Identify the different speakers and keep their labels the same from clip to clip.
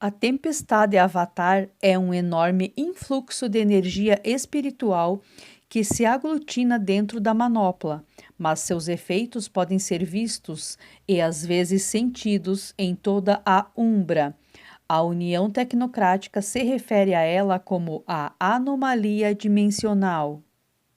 Speaker 1: A tempestade Avatar é um enorme influxo de energia espiritual que se aglutina dentro da manopla, mas seus efeitos podem ser vistos e às vezes sentidos em toda a Umbra. A União Tecnocrática se refere a ela como a anomalia dimensional.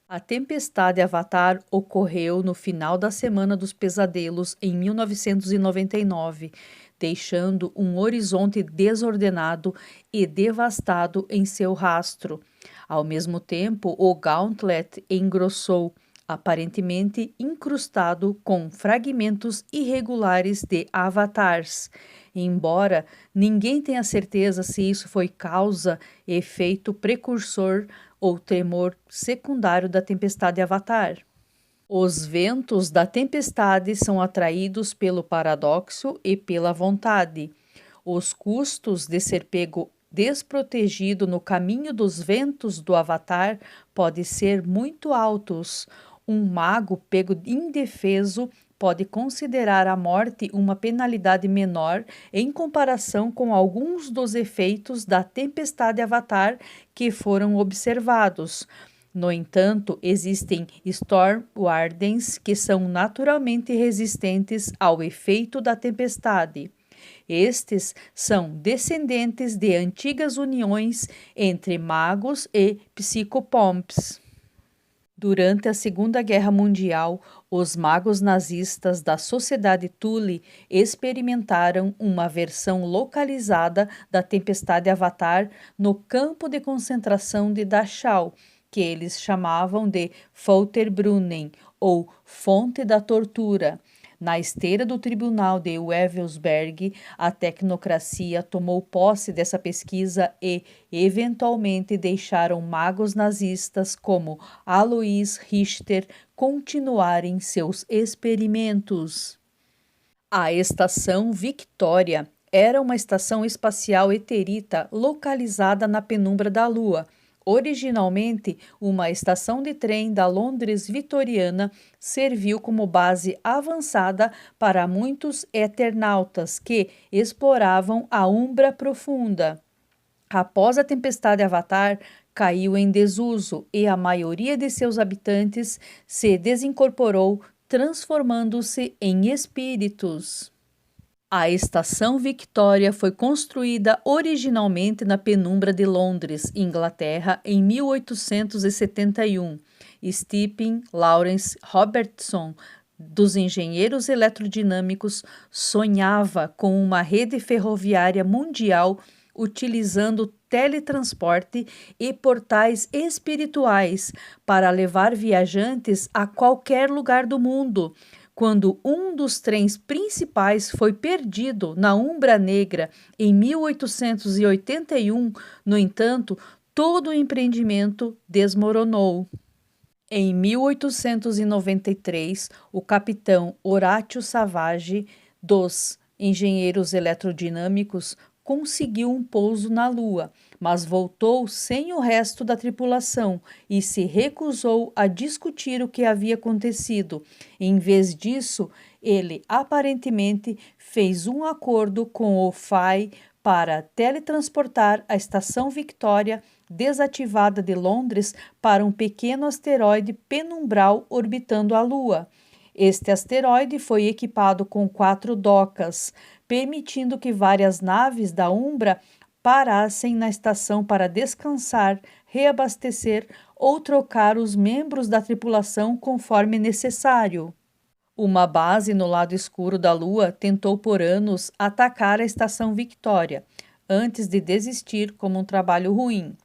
Speaker 1: A tempestade Avatar ocorreu no final da Semana dos Pesadelos em 1999, deixando um horizonte desordenado e devastado em seu rastro. Ao mesmo tempo, o Gauntlet engrossou, aparentemente incrustado com fragmentos irregulares de avatars. Embora ninguém tenha certeza se isso foi causa, efeito precursor ou tremor secundário da tempestade Avatar. Os ventos da tempestade são atraídos pelo paradoxo e pela vontade. Os custos de ser pego desprotegido no caminho dos ventos do Avatar podem ser muito altos. Um mago pego indefeso pode considerar a morte uma penalidade menor em comparação com alguns dos efeitos da tempestade Avatar que foram observados. No entanto, existem Storm Wardens que são naturalmente resistentes ao efeito da tempestade. Estes são descendentes de antigas uniões entre magos e psicopomps. Durante a Segunda Guerra Mundial, os magos nazistas da Sociedade Thule experimentaram uma versão localizada da tempestade Avatar no campo de concentração de Dachau, que eles chamavam de Folterbrunnen, ou Fonte da Tortura. Na esteira do tribunal de Wewelsberg, a tecnocracia tomou posse dessa pesquisa e, eventualmente, deixaram magos nazistas como Alois Richter continuarem seus experimentos. A Estação Victoria era uma estação espacial eterita localizada na penumbra da Lua. Originalmente, uma estação de trem da Londres vitoriana serviu como base avançada para muitos eternautas que exploravam a Umbra Profunda. Após a tempestade Avatar, caiu em desuso e a maioria de seus habitantes se desincorporou, transformando-se em espíritos. A Estação Victoria foi construída originalmente na penumbra de Londres, Inglaterra, em 1871. Stephen Lawrence Robertson, dos engenheiros eletrodinâmicos, sonhava com uma rede ferroviária mundial utilizando teletransporte e portais espirituais para levar viajantes a qualquer lugar do mundo. Quando um dos trens principais foi perdido na Umbra Negra em 1881, no entanto, todo o empreendimento desmoronou. Em 1893, o capitão Horatio Savage, dos engenheiros eletrodinâmicos, conseguiu um pouso na Lua, mas voltou sem o resto da tripulação e se recusou a discutir o que havia acontecido. Em vez disso, ele aparentemente fez um acordo com o FAI para teletransportar a Estação Victoria desativada de Londres para um pequeno asteroide penumbral orbitando a Lua. Este asteroide foi equipado com 4 docas, permitindo que várias naves da Umbra parassem na estação para descansar, reabastecer ou trocar os membros da tripulação conforme necessário. Uma base no lado escuro da Lua tentou por anos atacar a Estação Victoria, antes de desistir como um trabalho ruim.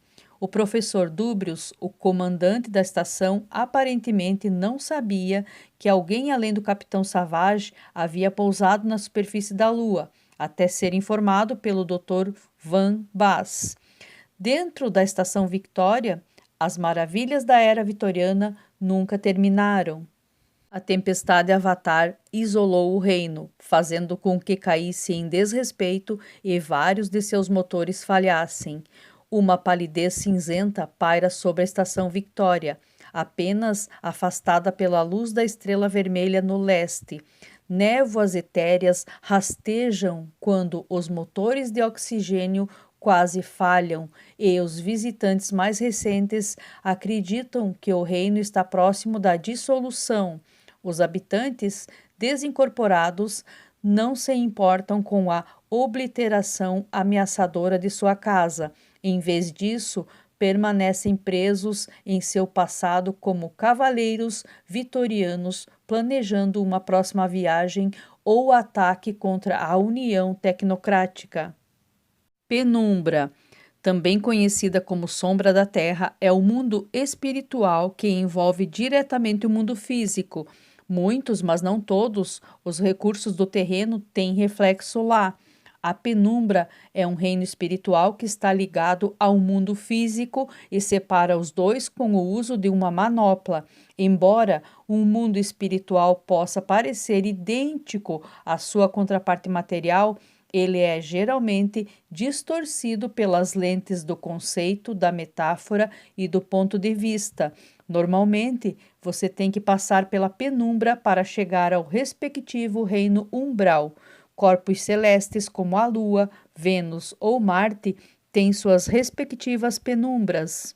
Speaker 1: O professor Dubrius, o comandante da estação, aparentemente não sabia que alguém além do capitão Savage havia pousado na superfície da Lua, até ser informado pelo Dr. Van Bass. Dentro da Estação Victoria, as maravilhas da era vitoriana nunca terminaram. A tempestade Avatar isolou o reino, fazendo com que caísse em desrespeito e vários de seus motores falhassem. Uma palidez cinzenta paira sobre a Estação Victoria, apenas afastada pela luz da estrela vermelha no leste. Névoas etéreas rastejam quando os motores de oxigênio quase falham e os visitantes mais recentes acreditam que o reino está próximo da dissolução. Os habitantes desincorporados não se importam com a obliteração ameaçadora de sua casa. Em vez disso, permanecem presos em seu passado como cavaleiros vitorianos planejando uma próxima viagem ou ataque contra a União Tecnocrática. Penumbra, também conhecida como sombra da Terra, é o mundo espiritual que envolve diretamente o mundo físico. Muitos, mas não todos, os recursos do terreno têm reflexo lá. A penumbra é um reino espiritual que está ligado ao mundo físico e separa os dois com o uso de uma manopla. Embora um mundo espiritual possa parecer idêntico à sua contraparte material, ele é geralmente distorcido pelas lentes do conceito, da metáfora e do ponto de vista. Normalmente, você tem que passar pela penumbra para chegar ao respectivo reino umbral. Corpos celestes como a Lua, Vênus ou Marte têm suas respectivas penumbras.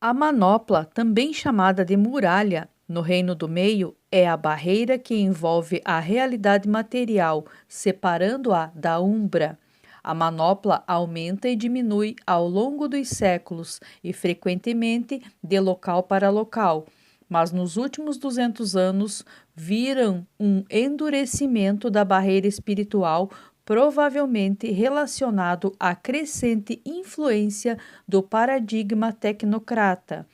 Speaker 1: A manopla, também chamada de muralha, no reino do meio, é a barreira que envolve a realidade material, separando-a da umbra. A manopla aumenta e diminui ao longo dos séculos e frequentemente de local para local, mas nos últimos 200 anos viram um endurecimento da barreira espiritual, provavelmente relacionado à crescente influência do paradigma tecnocrata.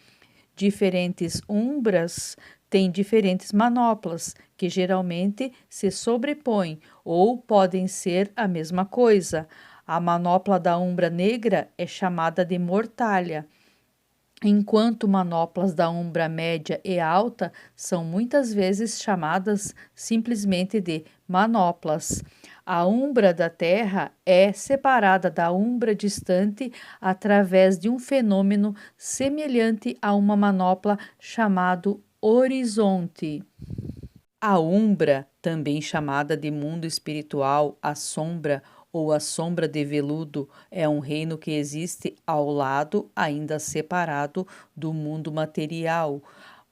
Speaker 1: Diferentes umbras têm diferentes manoplas, que geralmente se sobrepõem ou podem ser a mesma coisa. A manopla da umbra negra é chamada de mortalha, enquanto manoplas da umbra média e alta são muitas vezes chamadas simplesmente de manoplas. A umbra da Terra é separada da umbra distante através de um fenômeno semelhante a uma manopla chamado horizonte. A umbra, também chamada de mundo espiritual, a sombra ou a sombra de veludo, é um reino que existe ao lado, ainda separado, do mundo material.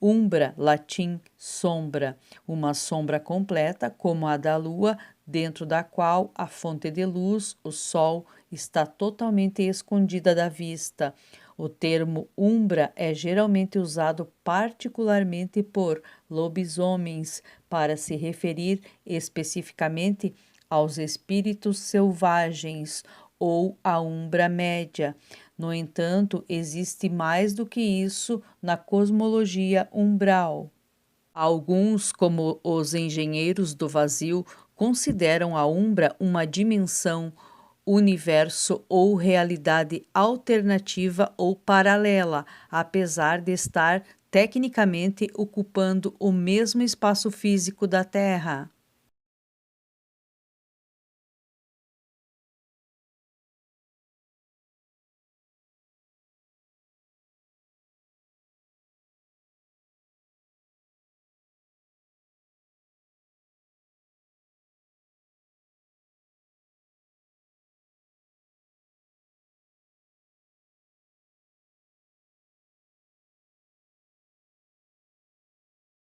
Speaker 1: Umbra, latim, sombra, uma sombra completa, como a da lua, dentro da qual a fonte de luz, o sol, está totalmente escondida da vista. O termo umbra é geralmente usado particularmente por lobisomens para se referir especificamente aos espíritos selvagens ou à umbra média. No entanto, existe mais do que isso na cosmologia umbral. Alguns, como os engenheiros do vazio, consideram a umbra uma dimensão, universo ou realidade alternativa ou paralela, apesar de estar tecnicamente ocupando o mesmo espaço físico da Terra.